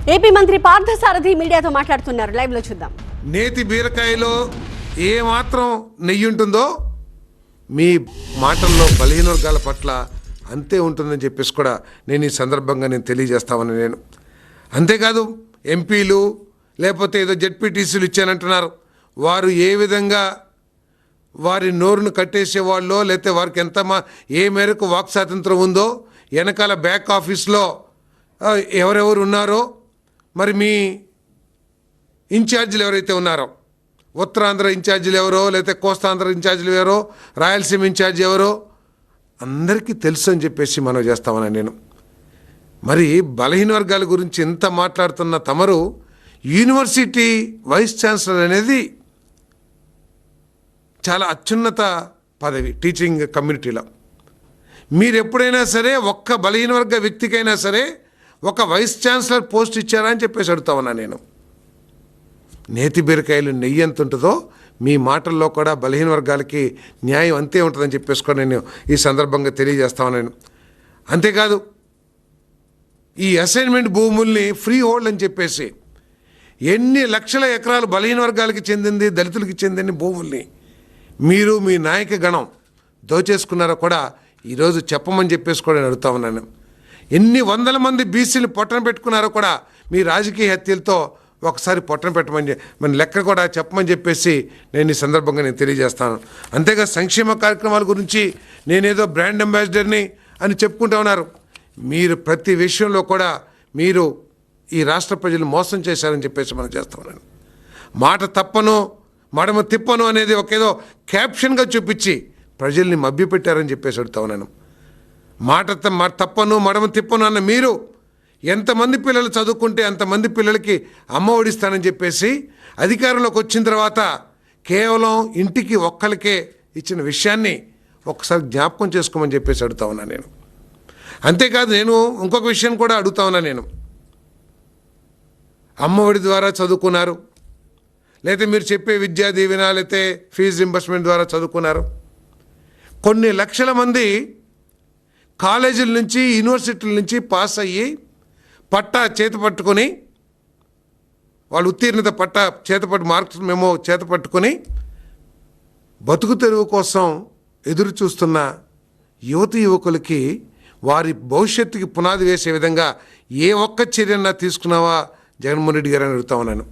AP మంత్రి పార్థసారథి మీడియాతో మాట్లాడుతున్నారు. లైవ్ లో చూద్దాం. నేతి బీరకాయలో ఏ మాత్రం నెయ్యి ఉంటుందో మీ మాటల్లో బలహీన వర్గాల పట్ల అంతే ఉంటుందని చెప్పేసి కూడా నేను ఈ సందర్భంగా తెలియజేస్తామని నేను. అంతేకాదు ఎంపీలు లేకపోతే ఏదో జెడ్పీటీసీలు ఇచ్చానంటున్నారు. వారు ఏ విధంగా వారి నోరును కట్టేసేవాళ్ళో లేకపోతే వారికి ఏ మేరకు వాక్ స్వాతంత్రం ఉందో వెనకాల బ్యాక్ ఆఫీస్లో ఎవరెవరు ఉన్నారో, మరి మీ ఇన్ఛార్జీలు ఎవరైతే ఉన్నారో, ఉత్తరాంధ్ర ఇన్ఛార్జీలు ఎవరో లేకపోతే కోస్తాంధ్ర ఇన్ఛార్జీలు ఎవరో, రాయలసీమ ఇన్ఛార్జి ఎవరో అందరికీ తెలుసు అని చెప్పేసి మనం చేస్తామని నేను. మరి బలహీన వర్గాల గురించి ఎంత మాట్లాడుతున్న తమరు యూనివర్సిటీ వైస్ ఛాన్సలర్ అనేది చాలా అత్యున్నత పదవి టీచింగ్ కమ్యూనిటీలో. మీరు ఎప్పుడైనా సరే ఒక్క బలహీన వర్గ వ్యక్తికైనా సరే ఒక వైస్ ఛాన్సలర్ పోస్ట్ ఇచ్చారా అని చెప్పేసి అడుగుతా ఉన్నా నేను. నేతి బీరకాయలు నెయ్యి ఎంత ఉంటుందో మీ మాటల్లో కూడా బలహీన వర్గాలకి న్యాయం అంతే ఉంటుందని చెప్పేసి కూడా నేను ఈ సందర్భంగా తెలియజేస్తాను నేను. అంతేకాదు ఈ అసైన్మెంట్ భూముల్ని ఫ్రీ హోల్డ్ అని చెప్పేసి ఎన్ని లక్షల ఎకరాలు బలహీన వర్గాలకి చెందింది, దళితులకి చెందిన భూముల్ని మీరు మీ నాయక గణం దోచేసుకున్నారో కూడా ఈరోజు చెప్పమని చెప్పేసి కూడా నేను అడుగుతా ఉన్నాను. ఎన్ని వందల మంది బీసీలు పొట్టన పెట్టుకున్నారో కూడా మీ రాజకీయ హత్యలతో ఒకసారి పొట్టన పెట్టమని మన లెక్క కూడా చెప్పమని చెప్పేసి నేను ఈ సందర్భంగా తెలియజేస్తాను. అంతేగా సంక్షేమ కార్యక్రమాల గురించి నేనేదో బ్రాండ్ అంబాసిడర్ని అని చెప్పుకుంటూ ఉన్నారు. మీరు ప్రతి విషయంలో కూడా మీరు ఈ రాష్ట్ర ప్రజలు మోసం చేశారని చెప్పేసి మనం చేస్తా ఉన్నాను. మాట తప్పను మడమ తిప్పను అనేది ఒకేదో క్యాప్షన్గా చూపించి ప్రజల్ని మభ్యపెట్టారని చెప్పేసి అడుగుతా ఉన్నాను. మాట తప్పను మడమ తిప్పను అన్న మీరు ఎంతమంది పిల్లలు చదువుకుంటే అంతమంది పిల్లలకి అమ్మ ఒడిస్తానని చెప్పేసి అధికారంలోకి వచ్చిన తర్వాత కేవలం ఇంటికి ఒక్కరికే ఇచ్చిన విషయాన్ని ఒకసారి జ్ఞాపకం చేసుకోమని చెప్పేసి అడుగుతా ఉన్నా నేను. అంతేకాదు నేను ఇంకొక విషయం కూడా అడుగుతా ఉన్నా నేను. అమ్మ ఒడి ద్వారా చదువుకున్నారు, లేకపోతే మీరు చెప్పే విద్యా దీవెన లేకపోతే ఫీజు రింబర్స్మెంట్ ద్వారా చదువుకున్నారు. కొన్ని లక్షల మంది కాలేజీల నుంచి యూనివర్సిటీల నుంచి పాస్ అయ్యి పట్టా చేతి పట్టుకొని వాళ్ళు ఉత్తీర్ణత పట్టా చేతపట్టు మార్క్స్ మేము చేత పట్టుకొని బతుకు తెరువు కోసం ఎదురు చూస్తున్న యువకులకి వారి భవిష్యత్తుకి పునాది వేసే విధంగా ఏ ఒక్క చర్యన్నా తీసుకున్నావా జగన్మోహన్ రెడ్డి గారు అని అడుగుతా ఉన్నాను.